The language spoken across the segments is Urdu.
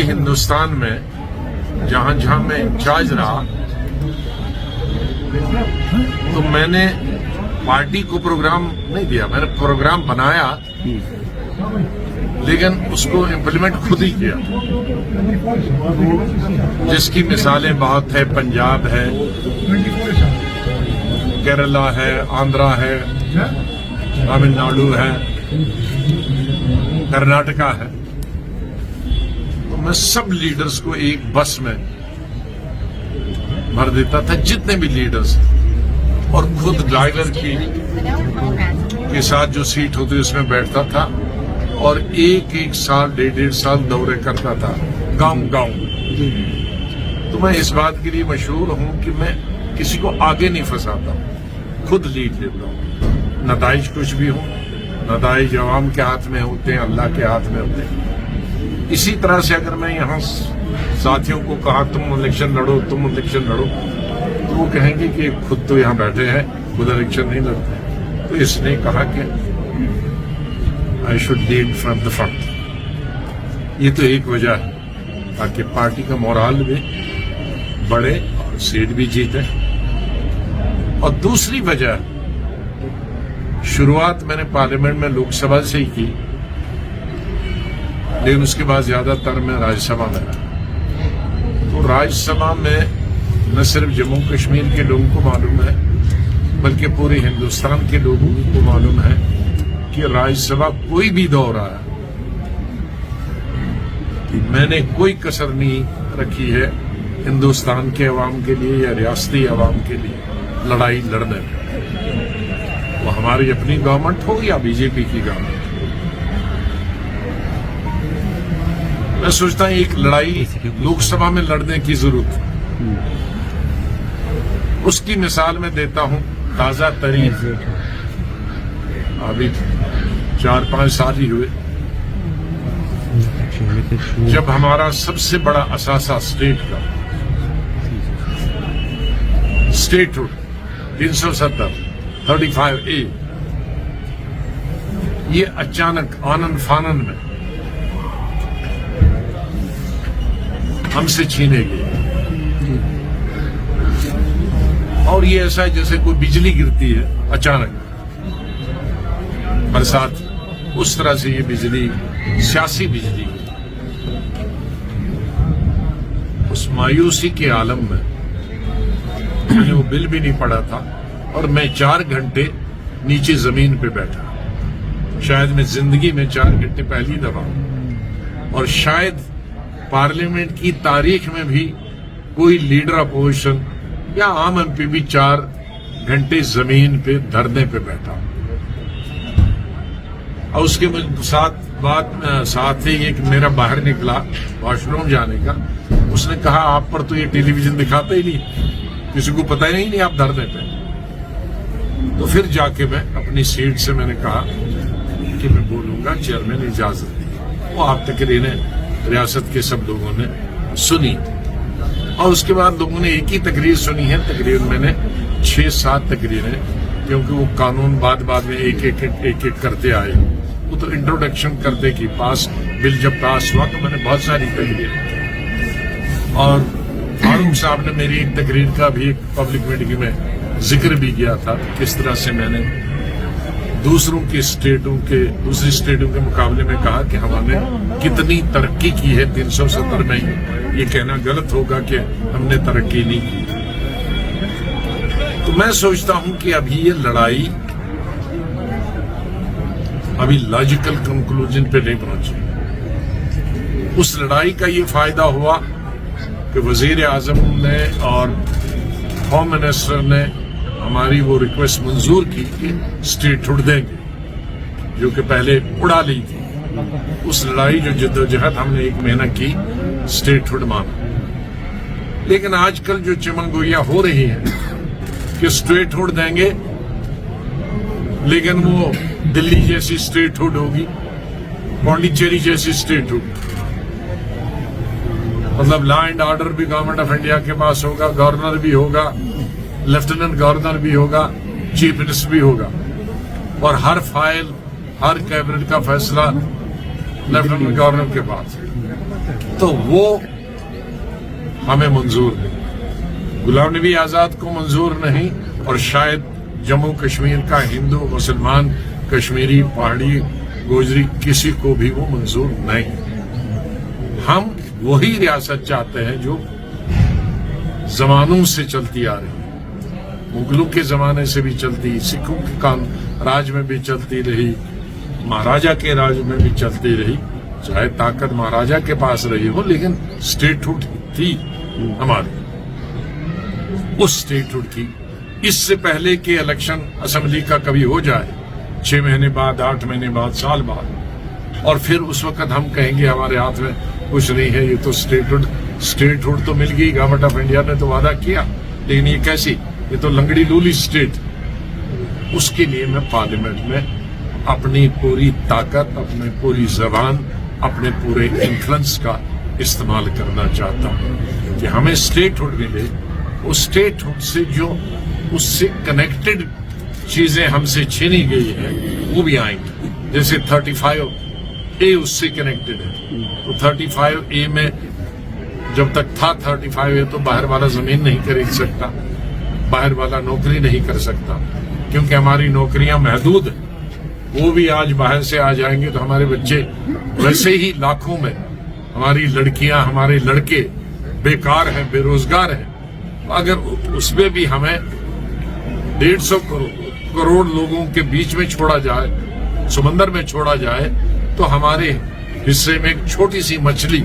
ہندوستان میں جہاں جہاں میں انچارج رہا تو میں نے پارٹی کو پروگرام نہیں دیا، میں نے پروگرام بنایا لیکن اس کو امپلیمنٹ خود ہی کیا، جس کی مثالیں بہت ہے۔ پنجاب ہے، کیرلا ہے، آندھرا ہے، تامل ناڈو ہے، کرناٹکا ہے۔ تو میں سب لیڈرز کو ایک بس میں بھر دیتا تھا، جتنے بھی لیڈرز، اور خود ڈرائیور کے ساتھ جو سیٹ ہوتی اس میں بیٹھتا تھا اور ایک سال ڈیڑھ سال دورے کرتا تھا گاؤں گاؤں۔ تو میں اس بات کے لیے مشہور ہوں کہ میں کسی کو آگے نہیں پھنساتا ہوں، خود لیڈ لیتا ہوں۔ نتائج کچھ بھی ہوں، نتائج عوام کے ہاتھ میں ہوتے ہیں، اللہ کے ہاتھ میں ہوتے ہیں۔ اسی طرح سے اگر میں یہاں ساتھیوں کو کہا تم الیکشن لڑو، تم الیکشن لڑو، تو وہ کہیں گے کہ خود تو یہاں بیٹھے ہیں، خود الیکشن نہیں لڑتے۔ تو اس نے کہا کہ I should lead from the front۔ یہ تو ایک وجہ ہے تاکہ پارٹی کا مورال بھی بڑھے اور سیٹ بھی جیتے۔ اور دوسری وجہ، شروعات میں نے پارلیمنٹ میں لوک سبھا سے ہی کی، لیکن اس کے بعد زیادہ تر میں راجیہ سبھا میں رہا۔ تو راجیہ سبھا میں نہ صرف جموں کشمیر کے لوگوں کو معلوم ہے بلکہ پورے ہندوستان کے لوگوں کو معلوم ہے کہ راجیہ سبھا کوئی بھی دور آیا میں نے کوئی کسر نہیں رکھی ہے ہندوستان کے عوام کے لیے یا ریاستی عوام کے لیے لڑائی لڑنے میں، وہ ہماری اپنی گورنمنٹ ہو یا بی جے پی کی گورنمنٹ۔ میں سوچتا ہوں ایک لڑائی لوک سبھا میں لڑنے کی ضرورت ہے۔ اس کی مثال میں دیتا ہوں، تازہ ترین، ابھی 4-5 سال ہی ہوئے جب ہمارا سب سے بڑا اثاثہ اسٹیٹ کا اسٹیٹ ہوڈ 370 35A یہ اچانک آنن فانن میں ہم سے چھینے گئے، اور یہ ایسا ہے جیسے کوئی بجلی گرتی ہے اچانک برسات، اس طرح سے یہ بجلی، سیاسی بجلی، اس مایوسی کے عالم میں مجھے وہ بل بھی نہیں پڑا تھا اور میں 4 گھنٹے نیچے زمین پہ بیٹھا، شاید میں زندگی میں 4 گھنٹے پہلی دفعہ، اور شاید پارلیمنٹ کی تاریخ میں بھی کوئی لیڈر اپوزیشن یا عام ایم پی بھی 4 گھنٹے زمین پہ دھرنے پہ بیٹھا۔ اور اس کے ساتھ ہی ایک میرا باہر نکلا واش روم جانے کا، اس نے کہا آپ پر تو یہ ٹیلی ویژن دکھاتا ہی نہیں، کسی کو پتہ ہی نہیں آپ دھرنے پہ۔ تو پھر جا کے میں اپنی سیٹ سے میں نے کہا کہ میں بولوں گا، چیئرمین نے اجازت دی۔ وہ آپ تقریریں ریاست کے سب لوگوں نے سنی، اور اس کے بعد لوگوں نے ایک ہی تقریر سنی ہے، تقریباً میں نے 6-7 تقریریں، کیونکہ وہ قانون بعد میں ایک ایک کرتے آئے، وہ تو انٹروڈکشن کرتے کی بل جب پاس ہوا تو میں نے بہت ساری تقریریں کی، اور فاروق صاحب نے میری ایک تقریر کا بھی ایک پبلک میٹنگ میں ذکر بھی کیا تھا، کس طرح سے میں نے دوسری اسٹیٹوں کے مقابلے میں کہا کہ ہم نے کتنی ترقی کی ہے 370 میں، یہ کہنا غلط ہوگا کہ ہم نے ترقی نہیں کی۔ تو میں سوچتا ہوں کہ ابھی یہ لڑائی ابھی لاجیکل کنکلوژن پہ نہیں پہنچی۔ اس لڑائی کا یہ فائدہ ہوا کہ وزیر اعظم نے اور ہوم منسٹر نے ہماری وہ ریکویسٹ منظور کی کہ اسٹیٹ ہوڈ دیں گے، جو کہ پہلے اڑا لی تھی۔ اس لڑائی جو جدوجہد ہم نے 1 مہینہ کی، اسٹیٹ ہوڈ مانا، لیکن آج کل جو چمن گوئیاں ہو رہی ہیں کہ اسٹیٹ ہوڈ دیں گے لیکن وہ دلی جیسی اسٹیٹ ہوڈ ہوگی، پانڈیچیری جیسی اسٹیٹ ہوڈ، مطلب لا اینڈ آرڈر بھی گورنمنٹ آف انڈیا کے پاس ہوگا، گورنر بھی ہوگا، لیفٹیننٹ گورنر بھی ہوگا، چیف منسٹر بھی ہوگا، اور ہر فائل، ہر کیبنٹ کا فیصلہ لیفٹیننٹ گورنر کے پاس، تو وہ ہمیں منظور نہیں، غلام نبی آزاد کو منظور نہیں، اور شاید جموں کشمیر کا ہندو، مسلمان، کشمیری، پہاڑی، گوجری کسی کو بھی وہ منظور نہیں۔ ہم وہی ریاست چاہتے ہیں جو زمانوں سے چلتی آ رہی ہے، مغلوں کے زمانے سے بھی چلتی، سکھوں کے راج میں بھی چلتی رہی، مہاراجا کے راج میں بھی چلتی رہی، چاہے طاقت مہاراجا کے پاس رہی ہو، لیکن اسٹیٹ ہوڈ تھی ہماری، اس اسٹیٹ ہوڈ کی۔ اس سے پہلے کہ الیکشن اسمبلی کا کبھی ہو جائے 6 مہینے بعد، 8 مہینے بعد، سال بعد، اور پھر اس وقت ہم کہیں گے ہمارے ہاتھ میں کچھ نہیں ہے، یہ تو اسٹیٹ ہوڈ تو مل گئی، گورنمنٹ آف انڈیا نے تو وعدہ کیا، لیکن یہ کیسی، یہ تو لنگڑی لولی اسٹیٹ۔ اس کے لیے میں پارلیمنٹ میں اپنی پوری طاقت، اپنی پوری زبان، اپنے پورے انفلوئنس کا استعمال کرنا چاہتا ہوں کہ ہمیں اسٹیٹ ہوڈ ملے، اس اسٹیٹ ہوڈ سے جو اس سے کنیکٹڈ چیزیں ہم سے چھینی گئی ہیں وہ بھی آئیں گی، جیسے 35A اس سے کنیکٹڈ ہے، تو 35A میں جب تک تھا 35A تو باہر والا زمین نہیں خرید سکتا، باہر والا نوکری نہیں کر سکتا، کیونکہ ہماری نوکریاں محدود ہیں۔ وہ بھی آج باہر سے آ جائیں گے تو ہمارے بچے ویسے ہی لاکھوں میں، ہماری لڑکیاں، ہمارے لڑکے بیکار ہیں، بے روزگار ہیں۔ اگر اس میں بھی ہمیں 150 کروڑ لوگوں کے بیچ میں چھوڑا جائے، سمندر میں چھوڑا جائے، تو ہمارے حصے میں ایک چھوٹی سی مچھلی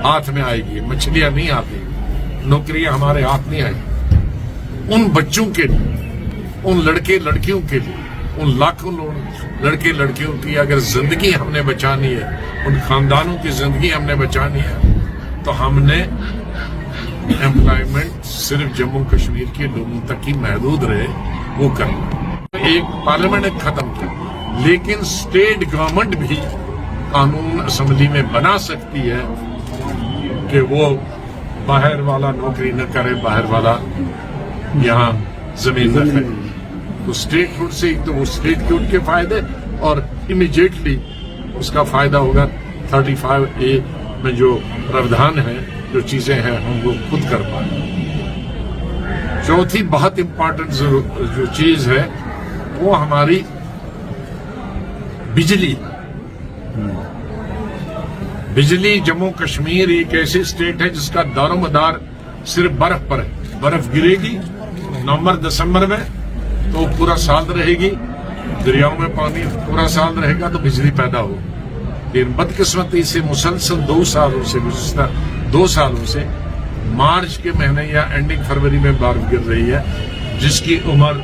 ہاتھ میں آئے گی۔ مچھلیاں نہیں آتی، نوکریاں ہمارے ہاتھ نہیں آئی۔ ان بچوں کے لیے، ان لڑکے لڑکیوں کے لیے، ان لاکھوں لڑکے لڑکیوں کی اگر زندگی ہم نے بچانی ہے، ان خاندانوں کی زندگی ہم نے بچانی ہے، تو ہم نے امپلائمنٹ صرف جموں کشمیر کے لوگوں تک ہی محدود رہے وہ کرنا۔ ایک پارلیمنٹ نے ختم کیا، لیکن اسٹیٹ گورنمنٹ بھی قانون اسمبلی میں بنا سکتی ہے کہ وہ باہر والا نوکری نہ کرے، باہر والا یہاں زمین نہ کرے۔ تو اسٹیٹ ہوڈ سے ایک تو وہ اسٹیٹ ہوڈ کے فائدے، اور امیجیٹلی اس کا فائدہ ہوگا 35A میں جو پراودھان ہے، جو چیزیں ہیں ہم وہ خود کر پائیں۔ چوتھی بہت امپارٹنٹ جو چیز ہے وہ ہماری بجلی۔ بجلی، جموں کشمیر ایک ایسی اسٹیٹ ہے جس کا دار و مدار صرف برف پر ہے۔ برف گرے گی نومبر دسمبر میں تو پورا سال رہے گی، دریاؤں میں پانی پورا سال رہے گا تو بجلی پیدا ہو۔ لیکن بدقسمتی سے مسلسل 2 سالوں سے، گزشتہ 2 سالوں سے مارچ کے مہینے یا اینڈنگ فروری میں برف گر رہی ہے، جس کی عمر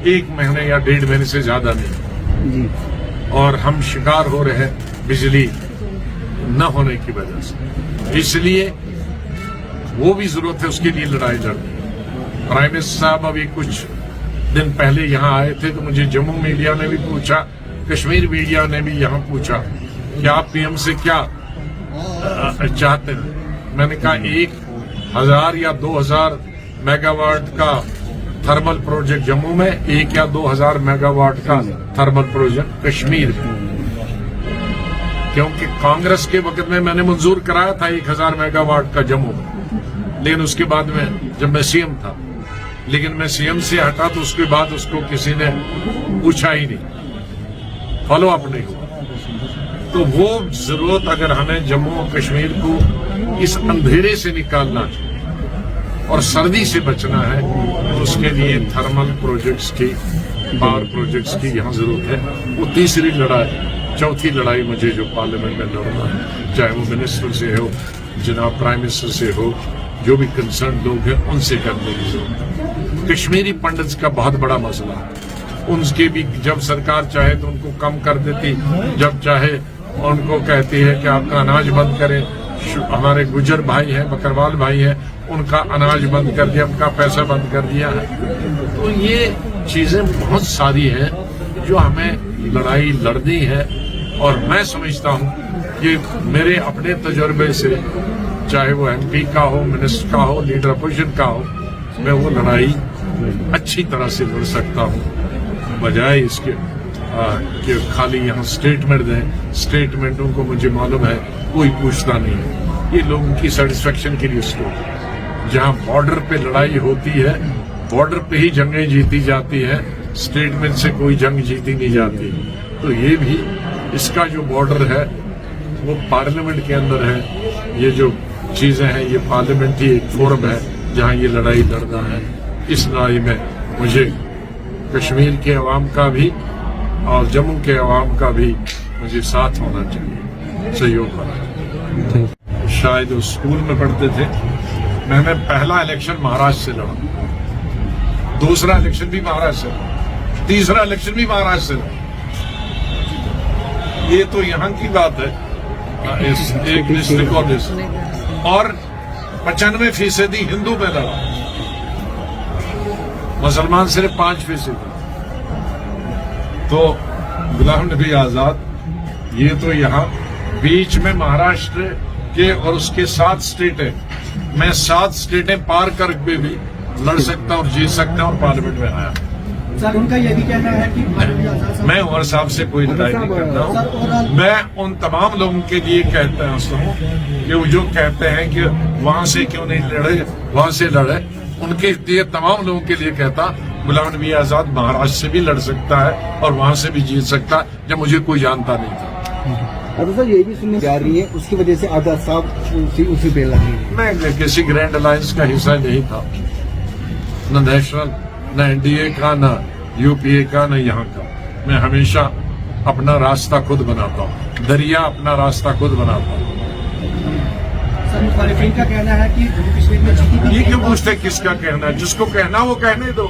1 مہینے یا 1.5 مہینے سے زیادہ نہیں، اور ہم شکار ہو رہے ہیں بجلی نہ ہونے کی وجہ سے۔ اس لیے وہ بھی ضرورت ہے، اس کے لیے لڑائی لڑنی۔ پرائم منسٹر صاحب ابھی کچھ دن پہلے یہاں آئے تھے تو مجھے جموں میڈیا نے بھی پوچھا، کشمیر میڈیا نے بھی یہاں پوچھا کہ آپ پی ایم سے کیا چاہتے ہیں۔ میں نے کہا 1000 یا 2000 میگا واٹ کا تھرمل پروجیکٹ جموں میں، 1 یا 2000 میگا واٹ کا تھرمل پروجیکٹ کشمیر میں، کیونکہ کانگریس کے وقت میں نے منظور کرایا تھا 1000 میگا واٹ کا جموں میں، لیکن اس کے بعد میں جب میں سی ایم تھا، لیکن میں سی ایم سے ہٹا تو اس کے بعد اس کو کسی نے پوچھا ہی نہیں، فالو اپ نہیں ہوا۔ تو وہ ضرورت اگر ہمیں جموں و کشمیر کو اس اندھیرے سے نکالنا اور سردی سے بچنا ہے تو اس کے لیے تھرمل پروجیکٹس کی، پاور پروجیکٹس کی یہاں ضرورت ہے۔ وہ تیسری لڑائی، چوتھی لڑائی مجھے جو پارلیمنٹ میں لڑنا ہے، چاہے وہ منسٹر سے ہو، جناب پرائم منسٹر سے ہو، جو بھی کنسرن لوگ ہیں ان سے کرنے کی ضرورت ہے۔ کشمیری پنڈتس کا بہت بڑا مسئلہ ہے، ان کے بھی جب سرکار چاہے تو ان کو کم کر دیتی، جب چاہے ان کو کہتی ہے کہ آپ کا اناج بند کریں۔ ہمارے گجر بھائی ہیں، بکروال بھائی ہیں، ان کا اناج بند کر دیا، ان کا پیسہ بند کر دیا ہے۔ تو یہ چیزیں بہت ساری ہیں جو ہمیں لڑائی لڑنی ہے، اور میں سمجھتا ہوں کہ میرے اپنے تجربے سے، چاہے وہ ایم پی کا ہو، منسٹر کا ہو، لیڈر اپوزیشن کا ہو، میں وہ لڑائی اچھی طرح سے لڑ سکتا ہوں، بجائے اس کے کہ خالی یہاں اسٹیٹمنٹ دیں. اسٹیٹمنٹوں کو مجھے معلوم ہے کوئی پوچھتا نہیں ہے. یہ لوگوں کی سیٹسفیکشن کے لیے اسٹوری. جہاں بارڈر پہ لڑائی ہوتی ہے بارڈر پہ ہی جنگیں جیتی جاتی ہیں, اسٹیٹمنٹ سے کوئی جنگ جیتی نہیں جاتی. تو یہ بھی اس کا جو بارڈر ہے وہ پارلیمنٹ کے اندر ہے. یہ جو چیزیں ہیں یہ پارلیمنٹ ہی ایک فورم ہے جہاں یہ لڑائی لڑنا ہے. اس لڑائی میں مجھے کشمیر کے عوام کا بھی اور جموں کے عوام کا بھی مجھے ساتھ ہونا چاہیے, سہیوگ ہونا چاہیے. شاید وہ اسکول میں پڑھتے تھے. میں نے پہلا الیکشن مہاراشٹر سے لڑا, دوسرا الیکشن بھی مہاراشٹر سے لڑا, تیسرا الیکشن بھی مہاراشٹر سے لڑا. یہ تو یہاں کی بات ہے. ایک ڈسٹرکٹ اور 95% ہندو میں لڑا, مسلمان صرف 5%. تو غلام نبی آزاد یہ تو یہاں بیچ میں مہاراشٹر کے اور اس کے 7 اسٹیٹیں, میں 7 اسٹیٹیں پار کر کے بھی لڑ سکتا ہوں اور جیت سکتا ہوں. پارلیمنٹ میں آیا. سر ان کا یہ بھی کہنا ہے کہ میں عمر صاحب سے کوئی لڑائی نہیں کرتا ہوں. میں ان تمام لوگوں کے لیے کہتا ہوں کہ وہ جو کہتے ہیں کہ وہاں سے کیوں نہیں لڑے وہاں سے لڑے, ان کے لیے تمام لوگوں کے لیے کہتا غلام نبی آزاد مہاراشٹر سے بھی لڑ سکتا ہے اور وہاں سے بھی جیت سکتا ہے جب مجھے کوئی جانتا نہیں تھا. سر یہ بھی سننے جا رہی ہے اس کی وجہ سے آزاد صاحب اسی پہ لگے. میں کسی گرینڈ الائنس کا حصہ نہیں تھا, نہ نیشنل, نہ NDA کا, نہ UPA کا, نہ یہاں کا. میں ہمیشہ اپنا راستہ خود بناتا ہوں, دریا اپنا راستہ خود بناتا ہوں. سر مخالفین کا کہنا ہے کہ جموں کشمیر میں یہ کیوں پوچھتے کس کا کہنا ہے؟ جس کو کہنا وہ کہنے دو.